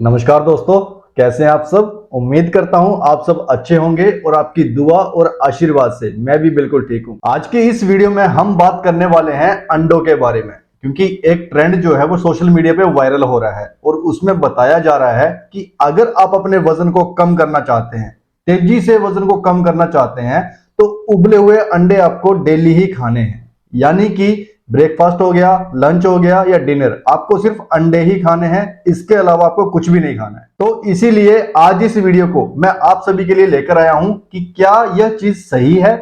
नमस्कार दोस्तों, कैसे हैं आप सब। उम्मीद करता हूं आप सब अच्छे होंगे और आपकी दुआ और आशीर्वाद से मैं भी बिल्कुल ठीक हूं। आज की इस वीडियो में हम बात करने वाले हैं अंडों के बारे में, क्योंकि एक ट्रेंड जो है वो सोशल मीडिया पे वायरल हो रहा है और उसमें बताया जा रहा है कि अगर आप अपने वजन को कम करना चाहते हैं, तेजी से वजन को कम करना चाहते हैं, तो उबले हुए अंडे आपको डेली ही खाने हैं। यानी कि ब्रेकफास्ट हो गया, लंच हो गया या डिनर, आपको सिर्फ अंडे ही खाने हैं, इसके अलावा आपको कुछ भी नहीं खाना है। तो इसीलिए आज इस वीडियो को मैं आप सभी के लिए लेकर आया हूं कि क्या यह चीज सही है।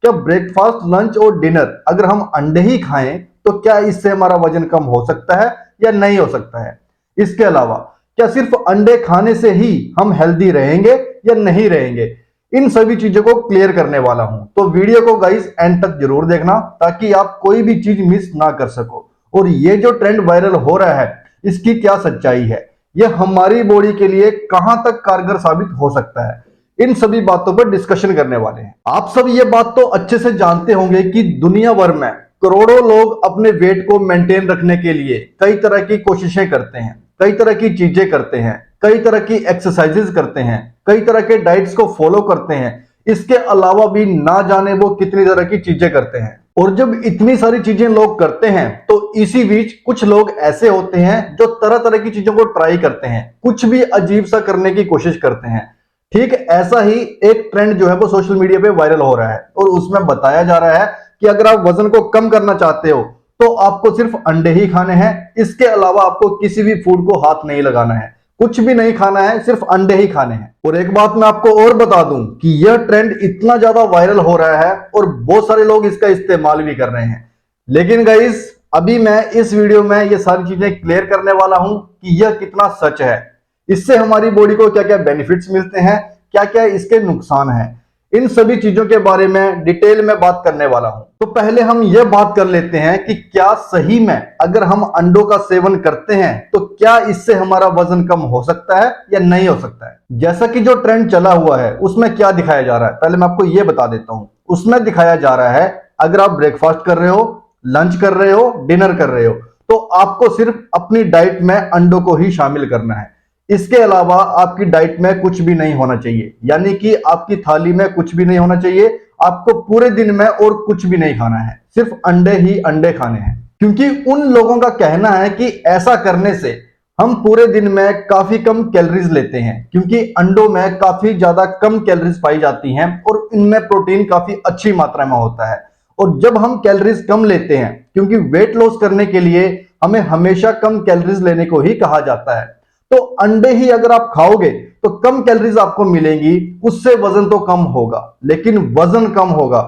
क्या ब्रेकफास्ट, लंच और डिनर अगर हम अंडे ही खाएं तो क्या इससे हमारा वजन कम हो सकता है या नहीं हो सकता है। इसके अलावा क्या सिर्फ अंडे खाने से ही हम हेल्दी रहेंगे या नहीं रहेंगे, इन सभी चीजों को क्लियर करने वाला हूं। तो वीडियो को गाइस एंड तक जरूर देखना ताकि आप कोई भी चीज मिस ना कर सको। और ये जो ट्रेंड वायरल हो रहा है, इसकी क्या सच्चाई है, यह हमारी बॉडी के लिए कहां तक कारगर साबित हो सकता है, इन सभी बातों पर डिस्कशन करने वाले हैं। आप सब ये बात तो अच्छे से जानते होंगे कि दुनिया भर में करोड़ों लोग अपने वेट को मेंटेन रखने के लिए कई तरह की कोशिशें करते हैं, कई तरह की चीजें करते हैं, कई तरह की एक्सरसाइजेज करते हैं, कई तरह के डाइट्स को फॉलो करते हैं। इसके अलावा भी ना जाने वो कितनी तरह की चीजें करते हैं। और जब इतनी सारी चीजें लोग करते हैं तो इसी बीच कुछ लोग ऐसे होते हैं जो तरह तरह की चीजों को ट्राई करते हैं, कुछ भी अजीब सा करने की कोशिश करते हैं। ठीक ऐसा ही एक ट्रेंड जो है वो सोशल मीडिया पे वायरल हो रहा है और उसमें बताया जा रहा है कि अगर आप वजन को कम करना चाहते हो तो आपको सिर्फ अंडे ही खाने हैं, इसके अलावा आपको किसी भी फूड को हाथ नहीं लगाना है, कुछ भी नहीं खाना है, सिर्फ अंडे ही खाने हैं। और एक बात मैं आपको और बता दूं कि यह ट्रेंड इतना ज्यादा वायरल हो रहा है और बहुत सारे लोग इसका इस्तेमाल भी कर रहे हैं। लेकिन गाइस अभी मैं इस वीडियो में ये सारी चीजें क्लियर करने वाला हूं कि यह कितना सच है, इससे हमारी बॉडी को क्या क्या बेनिफिट्स मिलते हैं, क्या क्या इसके नुकसान हैं, इन सभी चीजों के बारे में डिटेल में बात करने वाला हूं। तो पहले हम यह बात कर लेते हैं कि क्या सही में अगर हम अंडों का सेवन करते हैं तो क्या इससे हमारा वजन कम हो सकता है या नहीं हो सकता है। जैसा कि जो ट्रेंड चला हुआ है उसमें क्या दिखाया जा रहा है, पहले मैं आपको यह बता देता हूं। उसमें दिखाया जा रहा है अगर आप ब्रेकफास्ट कर रहे हो, लंच कर रहे हो, डिनर कर रहे हो, तो आपको सिर्फ अपनी डाइट में अंडों को ही शामिल करना है। इसके अलावा आपकी डाइट में कुछ भी नहीं होना चाहिए, यानी कि आपकी थाली में कुछ भी नहीं होना चाहिए। आपको पूरे दिन में और कुछ भी नहीं खाना है, सिर्फ अंडे ही अंडे खाने हैं। क्योंकि उन लोगों का कहना है कि ऐसा करने से हम पूरे दिन में काफी कम कैलोरीज लेते हैं, क्योंकि अंडों में काफी ज्यादा कम कैलोरीज पाई जाती हैं और इनमें प्रोटीन काफी अच्छी मात्रा में होता है। और जब हम कैलोरीज कम लेते हैं, क्योंकि वेट लॉस करने के लिए हमें हमेशा कम कैलोरीज लेने को ही कहा जाता है, तो अंडे ही अगर आप खाओगे तो कम कैलोरीज आपको मिलेंगी, उससे वजन तो कम होगा, लेकिन वजन कम होगा,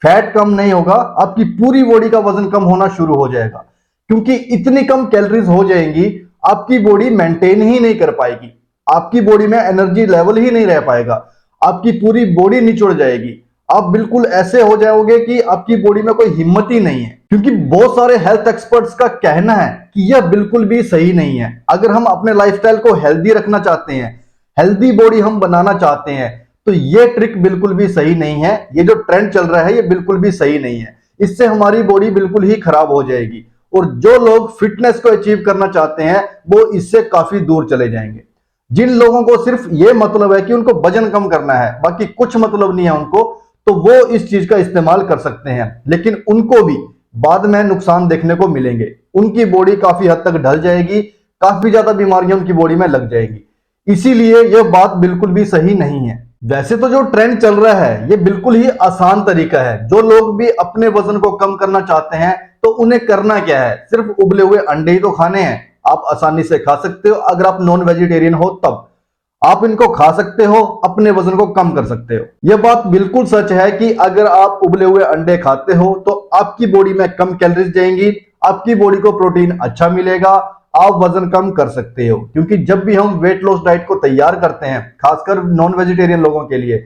फैट कम नहीं होगा। आपकी पूरी बॉडी का वजन कम होना शुरू हो जाएगा, क्योंकि इतनी कम कैलोरीज हो जाएंगी आपकी बॉडी मेंटेन ही नहीं कर पाएगी, आपकी बॉडी में एनर्जी लेवल ही नहीं रह पाएगा, आपकी पूरी बॉडी निचुड़ जाएगी। आप बिल्कुल ऐसे हो जाओगे कि आपकी बॉडी में कोई हिम्मत ही नहीं है। क्योंकि बहुत सारे हेल्थ एक्सपर्ट्स का कहना है कि यह बिल्कुल भी सही नहीं है। अगर हम अपने लाइफस्टाइल को हेल्दी रखना चाहते हैं, हेल्दी बॉडी हम बनाना चाहते हैं, तो यह ट्रिक बिल्कुल भी सही नहीं है। ये जो ट्रेंड चल रहा है ये बिल्कुल भी सही नहीं है, इससे हमारी बॉडी बिल्कुल ही खराब हो जाएगी। और जो लोग फिटनेस को अचीव करना चाहते हैं वो इससे काफी दूर चले जाएंगे। जिन लोगों को सिर्फ ये मतलब है कि उनको वजन कम करना है, बाकी कुछ मतलब नहीं है उनको, तो वो इस चीज का इस्तेमाल कर सकते हैं, लेकिन उनको भी बाद में नुकसान देखने को मिलेंगे। उनकी बॉडी काफी हद तक ढल जाएगी, काफी ज्यादा बीमारियां उनकी बॉडी में लग जाएगी। इसीलिए यह बात बिल्कुल भी सही नहीं है। वैसे तो जो ट्रेंड चल रहा है ये बिल्कुल ही आसान तरीका है। जो लोग भी अपने वजन को कम करना चाहते हैं तो उन्हें करना क्या है, सिर्फ उबले हुए अंडे ही तो खाने हैं। आप आसानी से खा सकते हो, अगर आप नॉन वेजिटेरियन हो तब आप इनको खा सकते हो, अपने वजन को कम कर सकते हो। यह बात बिल्कुल सच है कि अगर आप उबले हुए अंडे खाते हो तो आपकी बॉडी में कम कैलोरीज जाएंगी, आपकी बॉडी को प्रोटीन अच्छा मिलेगा, आप वजन कम कर सकते हो। क्योंकि जब भी हम वेट लॉस डाइट को तैयार करते हैं, खासकर नॉन वेजिटेरियन लोगों के लिए,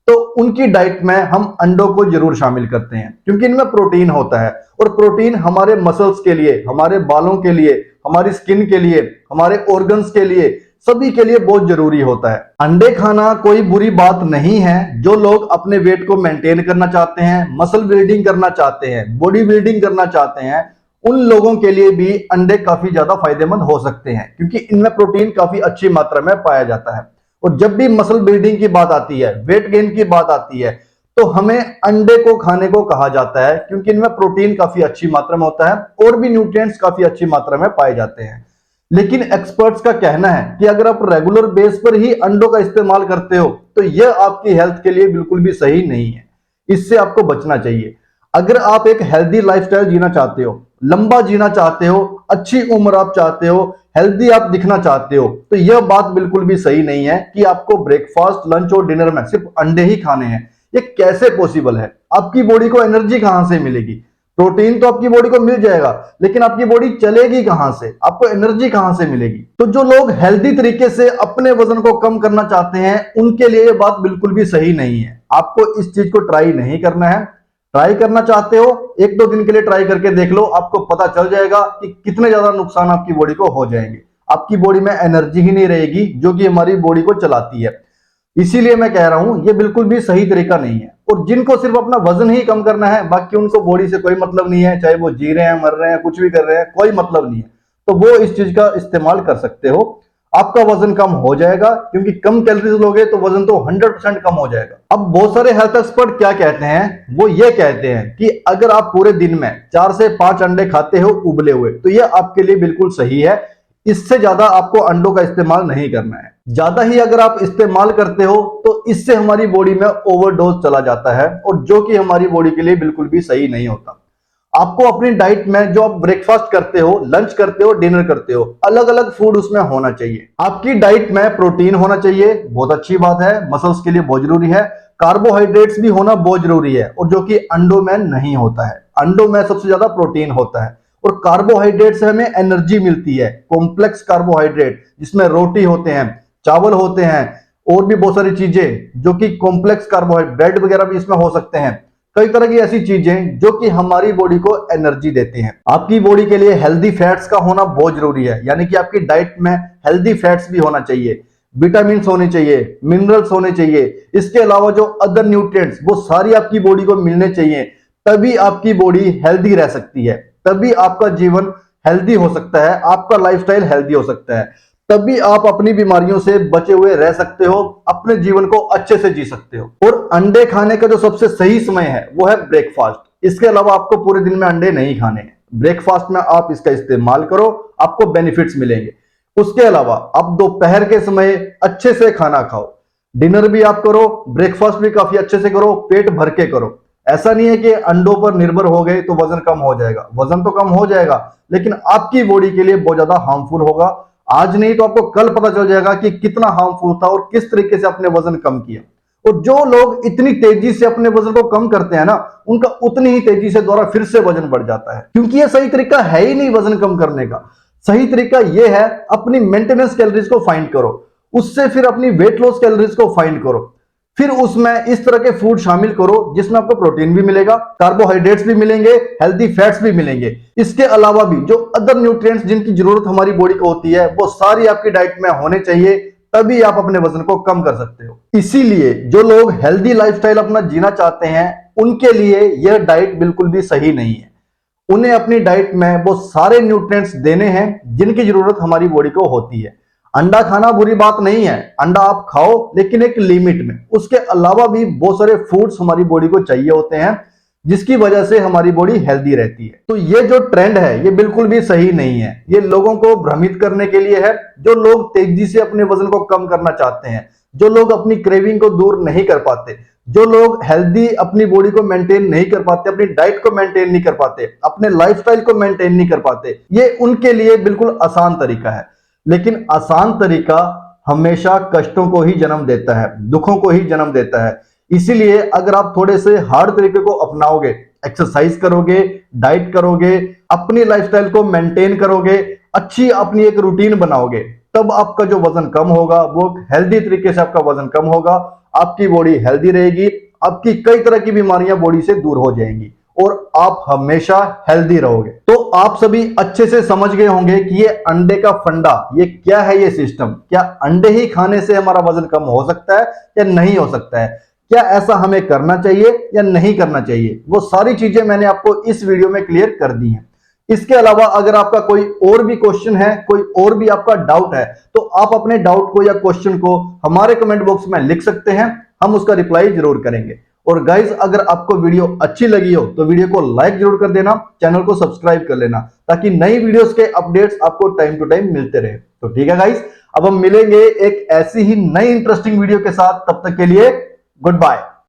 तो उनकी डाइट में हम अंडों को जरूर शामिल करते हैं, क्योंकि इनमें प्रोटीन होता है। और प्रोटीन हमारे मसल्स के लिए, हमारे बालों के लिए, हमारी स्किन के लिए, हमारे ऑर्गन्स के लिए, सभी के लिए बहुत जरूरी होता है। अंडे खाना कोई बुरी बात नहीं है। जो लोग अपने वेट को मेंटेन करना चाहते हैं, मसल बिल्डिंग करना चाहते हैं, बॉडी बिल्डिंग करना चाहते हैं, उन लोगों के लिए भी अंडे काफी ज्यादा फायदेमंद हो सकते हैं, क्योंकि इनमें प्रोटीन काफी अच्छी मात्रा में पाया जाता है। और जब भी मसल बिल्डिंग की बात आती है, वेट गेन की बात आती है, तो हमें अंडे को खाने को कहा जाता है, क्योंकि इनमें प्रोटीन काफी अच्छी मात्रा में होता है और भी न्यूट्रिएंट्स काफी अच्छी मात्रा में पाए जाते हैं। लेकिन एक्सपर्ट्स का कहना है कि अगर आप रेगुलर बेस पर ही अंडों का इस्तेमाल करते हो तो यह आपकी हेल्थ के लिए बिल्कुल भी सही नहीं है। इससे आपको बचना चाहिए। अगर आप एक हेल्दी लाइफस्टाइल जीना चाहते हो, लंबा जीना चाहते हो, अच्छी उम्र आप चाहते हो, हेल्दी आप दिखना चाहते हो, तो यह बात बिल्कुल भी सही नहीं है कि आपको ब्रेकफास्ट, लंच और डिनर में सिर्फ अंडे ही खाने हैं। ये कैसे पॉसिबल है? आपकी बॉडी को एनर्जी कहां से मिलेगी? प्रोटीन तो आपकी बॉडी को मिल जाएगा, लेकिन आपकी बॉडी चलेगी कहां से? आपको एनर्जी कहां से मिलेगी? तो जो लोग हेल्दी तरीके से अपने वजन को कम करना चाहते हैं, उनके लिए ये बात बिल्कुल भी सही नहीं है। आपको इस चीज को ट्राई नहीं करना है। ट्राई करना चाहते हो, 1-2 दिन के लिए ट्राई करके देख लो, आपको पता चल जाएगा कि कितने ज्यादा नुकसान आपकी बॉडी को हो जाएंगे। आपकी बॉडी में एनर्जी ही नहीं रहेगी जो कि हमारी बॉडी को चलाती है। इसीलिए मैं कह रहा हूं, ये बिल्कुल भी सही तरीका नहीं है। और जिनको सिर्फ अपना वजन ही कम करना है, बाकी उनको बॉडी से कोई मतलब नहीं है, चाहे वो जी रहे हैं, मर रहे हैं, कुछ भी कर रहे हैं, कोई मतलब नहीं है, तो वो इस चीज का इस्तेमाल कर सकते हो। आपका वजन कम हो जाएगा, क्योंकि कम कैलोरीज लोगे तो वजन तो 100% कम हो जाएगा। अब बहुत सारे हेल्थ एक्सपर्ट क्या कहते हैं, वो ये कहते हैं कि अगर आप पूरे दिन में 4 से 5 अंडे खाते हो उबले हुए, तो ये आपके लिए बिल्कुल सही है। इससे ज्यादा आपको अंडों का इस्तेमाल नहीं करना है। ज्यादा ही अगर आप इस्तेमाल करते हो तो इससे हमारी बॉडी में ओवरडोज चला जाता है, और जो कि हमारी बॉडी के लिए बिल्कुल भी सही नहीं होता। आपको अपनी डाइट में, जो आप ब्रेकफास्ट करते हो, लंच करते हो, डिनर करते हो, अलग अलग फूड उसमें होना चाहिए। आपकी डाइट में प्रोटीन होना चाहिए, बहुत अच्छी बात है, मसल्स के लिए बहुत जरूरी है। कार्बोहाइड्रेट्स भी होना बहुत जरूरी है, और जो कि अंडों में नहीं होता है। अंडों में सबसे ज्यादा प्रोटीन होता है, और कार्बोहाइड्रेट से हमें एनर्जी मिलती है। कॉम्प्लेक्स कार्बोहाइड्रेट, जिसमें रोटी होते हैं, चावल होते हैं, और भी बहुत सारी चीजें जो कि कॉम्प्लेक्स कार्बोहाइड्रेट, ब्रेड वगैरह भी इसमें हो सकते हैं। कई तरह की ऐसी चीजें जो कि हमारी बॉडी को एनर्जी देती हैं। आपकी बॉडी के लिए हेल्दी फैट्स का होना बहुत जरूरी है, यानी कि आपकी डाइट में हेल्दी फैट्स भी होना चाहिए, विटामिन होने चाहिए, मिनरल्स होने चाहिए। इसके अलावा जो अदर न्यूट्रिएंट्स, वो सारी आपकी बॉडी को मिलने चाहिए। तभी आपकी बॉडी हेल्दी रह सकती है, तभी आपका जीवन हेल्दी हो सकता है, आपका लाइफस्टाइल हेल्दी हो सकता है, तभी आप अपनी बीमारियों से बचे हुए रह सकते हो, अपने जीवन को अच्छे से जी सकते हो। और अंडे खाने का जो सबसे सही समय है वो है ब्रेकफास्ट। इसके अलावा आपको पूरे दिन में अंडे नहीं खाने हैं। ब्रेकफास्ट में आप इसका इस्तेमाल करो, आपको बेनिफिट्स मिलेंगे। उसके अलावा आप दोपहर के समय अच्छे से खाना खाओ, डिनर भी आप करो, ब्रेकफास्ट भी काफी अच्छे से करो, पेट भर के करो। ऐसा नहीं है कि अंडों पर निर्भर हो गए तो वजन कम हो जाएगा। वजन तो कम हो जाएगा, लेकिन आपकी बॉडी के लिए बहुत ज्यादा हार्मफुल होगा। आज नहीं तो आपको कल पता चल जाएगा कि कितना हार्मफुल था और किस तरीके से आपने वजन कम किया। और जो लोग इतनी तेजी से अपने वजन को कम करते हैं ना, उनका उतनी ही तेजी से दोबारा फिर से वजन बढ़ जाता है, क्योंकि ये सही तरीका है ही नहीं वजन कम करने का। सही तरीका यह है, अपनी मेंटेनेंस कैलोरीज को फाइंड करो, उससे फिर अपनी वेट लॉस कैलोरीज को फाइंड करो, फिर उसमें इस तरह के फूड शामिल करो जिसमें आपको प्रोटीन भी मिलेगा, कार्बोहाइड्रेट्स भी मिलेंगे, हेल्दी फैट्स भी मिलेंगे। इसके अलावा भी जो अदर न्यूट्रिएंट्स जिनकी जरूरत हमारी बॉडी को होती है, वो सारी आपकी डाइट में होने चाहिए, तभी आप अपने वजन को कम कर सकते हो। इसीलिए जो लोग हेल्दी लाइफस्टाइल अपना जीना चाहते हैं, उनके लिए यह डाइट बिल्कुल भी सही नहीं है। उन्हें अपनी डाइट में वो सारे न्यूट्रिएंट्स देने हैं जिनकी जरूरत हमारी बॉडी को होती है। अंडा खाना बुरी बात नहीं है, अंडा आप खाओ, लेकिन एक लिमिट में। उसके अलावा भी बहुत सारे फूड्स हमारी बॉडी को चाहिए होते हैं, जिसकी वजह से हमारी बॉडी हेल्दी रहती है। तो ये जो ट्रेंड है, ये बिल्कुल भी सही नहीं है। ये लोगों को भ्रमित करने के लिए है। जो लोग तेजी से अपने वजन को कम करना चाहते हैं, जो लोग अपनी क्रेविंग को दूर नहीं कर पाते, जो लोग हेल्दी अपनी बॉडी को मेंटेन नहीं कर पाते, अपनी डाइट को मेंटेन नहीं कर पाते, अपने लाइफस्टाइल को मेंटेन नहीं कर पाते, ये उनके लिए बिल्कुल आसान तरीका है। लेकिन आसान तरीका हमेशा कष्टों को ही जन्म देता है, दुखों को ही जन्म देता है। इसीलिए अगर आप थोड़े से हार्ड तरीके को अपनाओगे, एक्सरसाइज करोगे, डाइट करोगे, अपनी लाइफस्टाइल को मेंटेन करोगे, अच्छी अपनी एक रूटीन बनाओगे, तब आपका जो वजन कम होगा, वो हेल्दी तरीके से आपका वजन कम होगा, आपकी बॉडी हेल्दी रहेगी, आपकी कई तरह की बीमारियां बॉडी से दूर हो जाएंगी, और आप हमेशा हेल्दी रहोगे। तो आप सभी अच्छे से समझ गए होंगे कि ये अंडे का फंडा, ये क्या है, ये सिस्टम। क्या अंडे ही खाने से हमारा वजन कम हो सकता है या नहीं हो सकता है? क्या ऐसा हमें करना चाहिए या नहीं करना चाहिए? वो सारी चीजें मैंने आपको इस वीडियो में क्लियर कर दी हैं। इसके अलावा अगर आपका कोई और भी क्वेश्चन है, कोई और भी आपका डाउट है, तो आप अपने डाउट को या क्वेश्चन को हमारे कमेंट बॉक्स में लिख सकते हैं, हम उसका रिप्लाई जरूर करेंगे। और गाइज अगर आपको वीडियो अच्छी लगी हो तो वीडियो को लाइक जरूर कर देना, चैनल को सब्सक्राइब कर लेना, ताकि नई वीडियोस के अपडेट्स आपको टाइम टू टाइम मिलते रहे। तो ठीक है गाइज, अब हम मिलेंगे एक ऐसी ही नई इंटरेस्टिंग वीडियो के साथ, तब तक के लिए गुड बाय।